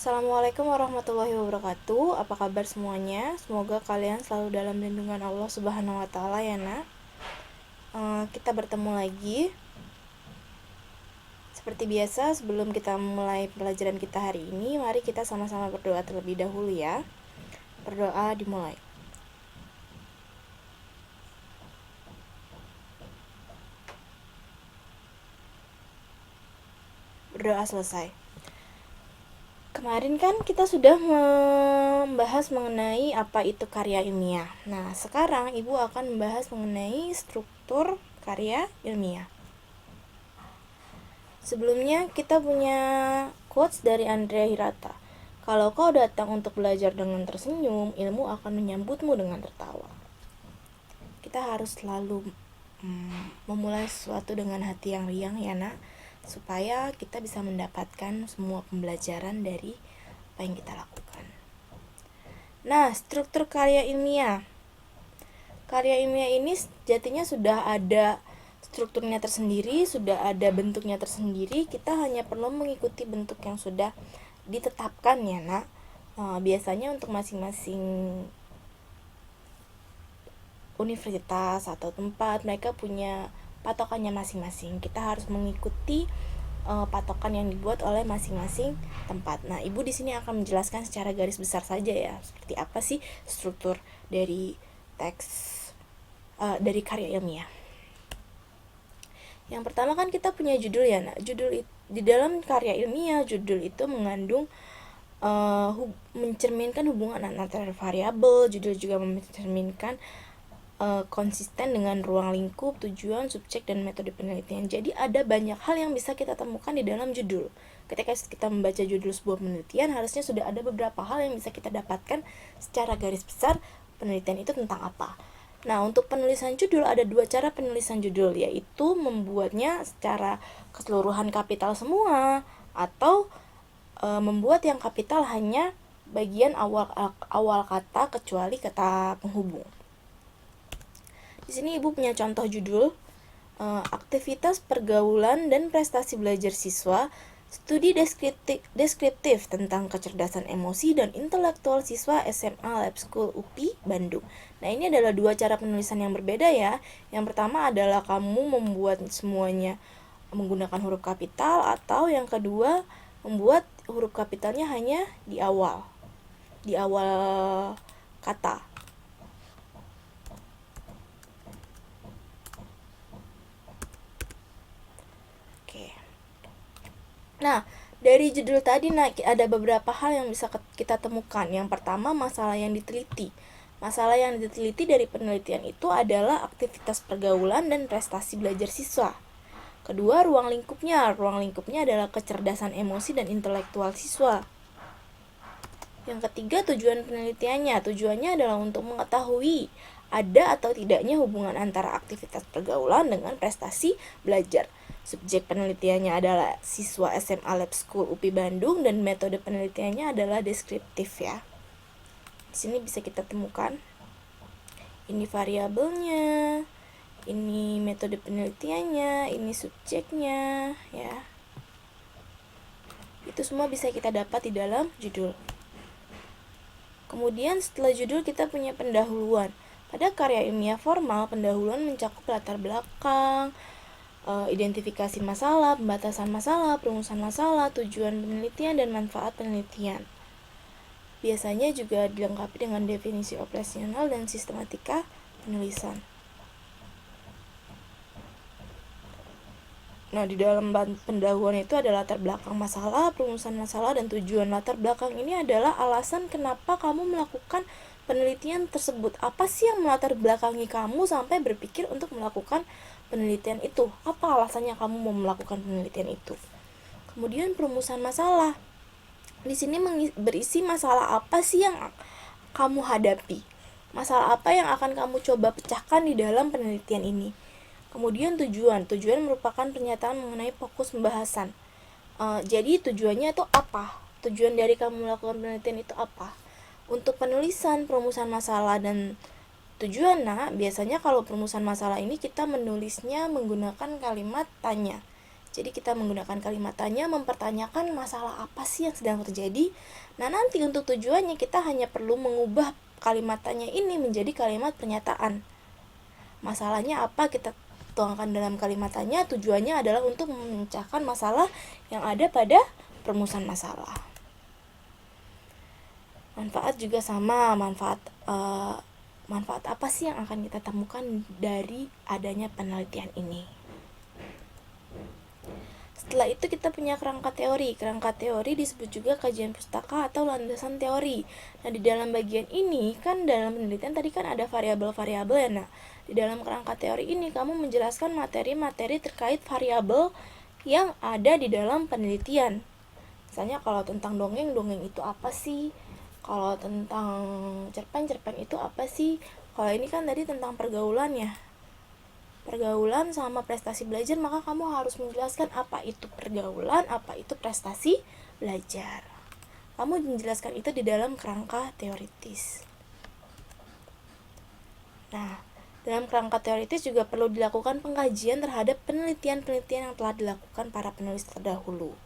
Assalamualaikum warahmatullahi wabarakatuh. Apa kabar semuanya? Semoga kalian selalu dalam lindungan Allah Subhanahu wa taala ya, Nak. Kita bertemu lagi. Seperti biasa, sebelum kita mulai pelajaran kita hari ini, mari kita sama-sama berdoa terlebih dahulu ya. Berdoa dimulai. Berdoa selesai. Kemarin kan kita sudah membahas mengenai apa itu karya ilmiah. Nah, sekarang Ibu akan membahas mengenai struktur karya ilmiah. Sebelumnya kita punya quotes dari Andrea Hirata. Kalau kau datang untuk belajar dengan tersenyum, ilmu akan menyambutmu dengan tertawa. Kita harus selalu memulai sesuatu dengan hati yang riang ya, Nak, supaya kita bisa mendapatkan semua pembelajaran dari apa yang kita lakukan. Nah, struktur karya ilmiah. Karya ilmiah ini sejatinya sudah ada strukturnya tersendiri, sudah ada bentuknya tersendiri. Kita hanya perlu mengikuti bentuk yang sudah ditetapkan ya, Nak. Biasanya untuk masing-masing universitas atau tempat, mereka punya patokannya masing-masing. Kita harus mengikuti patokan yang dibuat oleh masing-masing tempat. Nah, Ibu di sini akan menjelaskan secara garis besar saja ya, seperti apa sih struktur dari teks dari karya ilmiah. Yang pertama kan kita punya judul ya. Nah, judul di dalam karya ilmiah, judul itu mengandung mencerminkan hubungan antara variabel. Judul juga mencerminkan konsisten dengan ruang lingkup, tujuan, subjek, dan metode penelitian. Jadi ada banyak hal yang bisa kita temukan di dalam judul. Ketika kita membaca judul sebuah penelitian, harusnya sudah ada beberapa hal yang bisa kita dapatkan secara garis besar penelitian itu tentang apa. Nah, untuk penulisan judul ada dua cara penulisan judul, yaitu membuatnya secara keseluruhan kapital semua, atau membuat yang kapital hanya bagian awal kata kecuali kata penghubung. Di sini Ibu punya contoh judul, aktivitas pergaulan dan prestasi belajar siswa, studi deskriptif tentang kecerdasan emosi dan intelektual siswa SMA Lab School UPI Bandung. Nah, ini adalah dua cara penulisan yang berbeda ya. Yang pertama adalah kamu membuat semuanya menggunakan huruf kapital, atau yang kedua membuat huruf kapitalnya hanya di awal kata. Nah, dari judul tadi ada beberapa hal yang bisa kita temukan. Yang pertama, masalah yang diteliti. Masalah yang diteliti dari penelitian itu adalah aktivitas pergaulan dan prestasi belajar siswa. Kedua, ruang lingkupnya. Ruang lingkupnya adalah kecerdasan emosi dan intelektual siswa. Yang ketiga, tujuan penelitiannya. Tujuannya adalah untuk mengetahui ada atau tidaknya hubungan antara aktivitas pergaulan dengan prestasi belajar. Subjek penelitiannya adalah siswa SMA Lab School UPI Bandung dan metode penelitiannya adalah deskriptif ya. Di sini bisa kita temukan ini variabelnya, ini metode penelitiannya, ini subjeknya ya. Itu semua bisa kita dapat di dalam judul. Kemudian setelah judul kita punya pendahuluan. Pada karya ilmiah formal, pendahuluan mencakup latar belakang, identifikasi masalah, pembatasan masalah, perumusan masalah, tujuan penelitian, dan manfaat penelitian. Biasanya juga dilengkapi dengan definisi operasional dan sistematika penulisan. Nah, di dalam pendahuluan itu ada latar belakang masalah, perumusan masalah, dan tujuan. Latar belakang ini adalah alasan kenapa kamu melakukan penelitian tersebut. Apa sih yang melatar belakangi kamu sampai berpikir untuk melakukan penelitian itu? Apa alasannya kamu mau melakukan penelitian itu? Kemudian perumusan masalah. Di sini berisi masalah apa sih yang kamu hadapi? Masalah apa yang akan kamu coba pecahkan di dalam penelitian ini? Kemudian tujuan. Tujuan merupakan pernyataan mengenai fokus pembahasan. Jadi tujuannya itu apa? Tujuan dari kamu melakukan penelitian itu apa? Untuk penulisan, perumusan masalah, dan tujuan, biasanya kalau perumusan masalah ini kita menulisnya menggunakan kalimat tanya. Jadi kita menggunakan kalimat tanya mempertanyakan masalah apa sih yang sedang terjadi. Nah, nanti untuk tujuannya kita hanya perlu mengubah kalimat tanya ini menjadi kalimat pernyataan. Masalahnya apa kita tuangkan dalam kalimat tanya, tujuannya adalah untuk memecahkan masalah yang ada pada perumusan masalah. Manfaat juga sama, manfaat apa sih yang akan kita temukan dari adanya penelitian ini. Setelah itu kita punya kerangka teori. Kerangka teori disebut juga kajian pustaka atau landasan teori. Nah, di dalam bagian ini kan dalam penelitian tadi kan ada variabel-variabel ya. Nah, di dalam kerangka teori ini kamu menjelaskan materi-materi terkait variabel yang ada di dalam penelitian. Misalnya kalau tentang dongeng itu apa sih? Kalau tentang cerpen itu apa sih? Kalau ini kan tadi tentang pergaulan ya. Pergaulan sama prestasi belajar, maka kamu harus menjelaskan apa itu pergaulan, apa itu prestasi belajar. Kamu menjelaskan itu di dalam kerangka teoritis. Nah, dalam kerangka teoritis juga perlu dilakukan pengkajian terhadap penelitian-penelitian yang telah dilakukan para penulis terdahulu.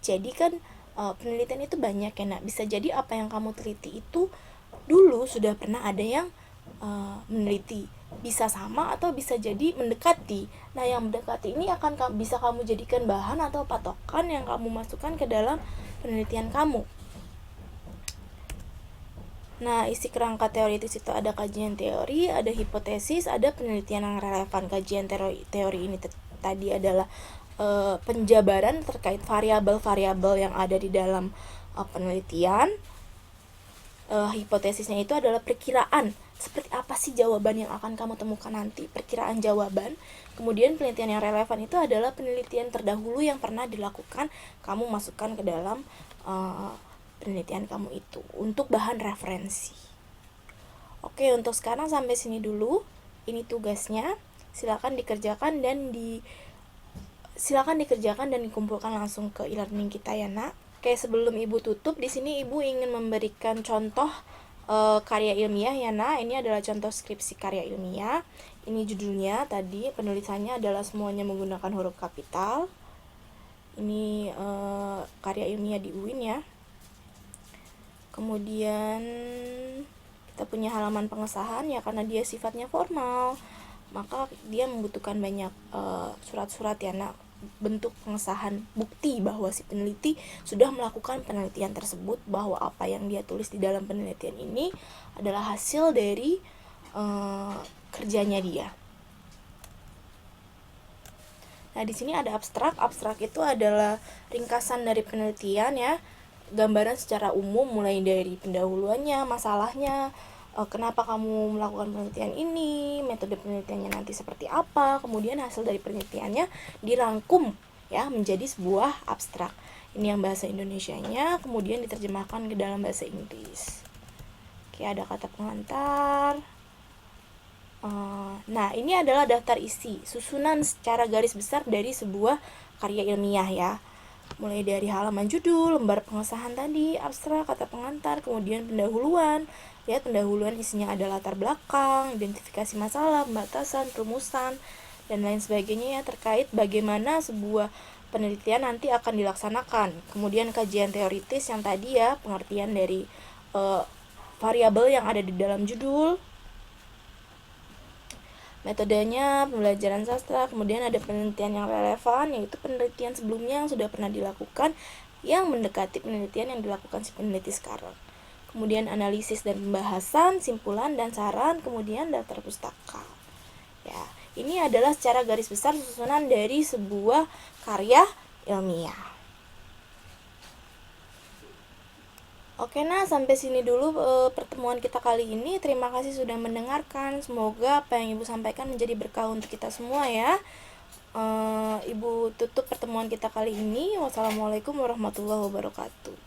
Jadi kan penelitian itu banyak ya, nak. Bisa jadi apa yang kamu teliti itu dulu sudah pernah ada yang meneliti, bisa sama atau bisa jadi mendekati. Nah, yang mendekati ini akan bisa kamu jadikan bahan atau patokan yang kamu masukkan ke dalam penelitian kamu. Nah, isi kerangka teoritis itu ada kajian teori, ada hipotesis, ada penelitian yang relevan. Kajian teori ini tadi adalah penjabaran terkait variabel-variabel yang ada di dalam penelitian. Hipotesisnya itu adalah perkiraan seperti apa sih jawaban yang akan kamu temukan nanti, perkiraan jawaban. Kemudian penelitian yang relevan itu adalah penelitian terdahulu yang pernah dilakukan, kamu masukkan ke dalam penelitian kamu itu untuk bahan referensi. Oke, untuk sekarang sampai sini dulu. Ini tugasnya, silakan dikerjakan dan dikumpulkan langsung ke e-learning kita ya, nak. Oke, sebelum Ibu tutup, di sini Ibu ingin memberikan contoh karya ilmiah ya, nak. Ini adalah contoh skripsi karya ilmiah. Ini judulnya tadi, penulisannya adalah semuanya menggunakan huruf kapital. Ini karya ilmiah di UIN ya. Kemudian kita punya halaman pengesahan ya, karena dia sifatnya formal, maka dia membutuhkan banyak surat-surat ya, nak. Bentuk pengesahan bukti bahwa si peneliti sudah melakukan penelitian tersebut, bahwa apa yang dia tulis di dalam penelitian ini adalah hasil dari kerjanya dia. Nah, di sini ada abstrak. Abstrak itu adalah ringkasan dari penelitian ya, gambaran secara umum mulai dari pendahuluannya, masalahnya, kenapa kamu melakukan penelitian ini, metode penelitiannya nanti seperti apa, kemudian hasil dari penelitiannya dirangkum ya menjadi sebuah abstrak. Ini yang bahasa Indonesianya, kemudian diterjemahkan ke dalam bahasa Inggris. Oke, ada kata pengantar. Nah, ini adalah daftar isi, susunan secara garis besar dari sebuah karya ilmiah ya. Mulai dari halaman judul, lembar pengesahan tadi, abstrak, kata pengantar, kemudian pendahuluan. Ya, pendahuluan isinya ada latar belakang, identifikasi masalah, pembatasan, perumusan, dan lain sebagainya ya, terkait bagaimana sebuah penelitian nanti akan dilaksanakan. Kemudian kajian teoritis yang tadi ya, pengertian dari variabel yang ada di dalam judul, metodenya, pembelajaran sastra, kemudian ada penelitian yang relevan, yaitu penelitian sebelumnya yang sudah pernah dilakukan, yang mendekati penelitian yang dilakukan si peneliti sekarang. Kemudian analisis dan pembahasan, simpulan dan saran, kemudian daftar pustaka. Ya, ini adalah secara garis besar susunan dari sebuah karya ilmiah. Oke, nah sampai sini dulu pertemuan kita kali ini. Terima kasih sudah mendengarkan. Semoga apa yang Ibu sampaikan menjadi berkah untuk kita semua ya. Ibu tutup pertemuan kita kali ini. Wassalamualaikum warahmatullahi wabarakatuh.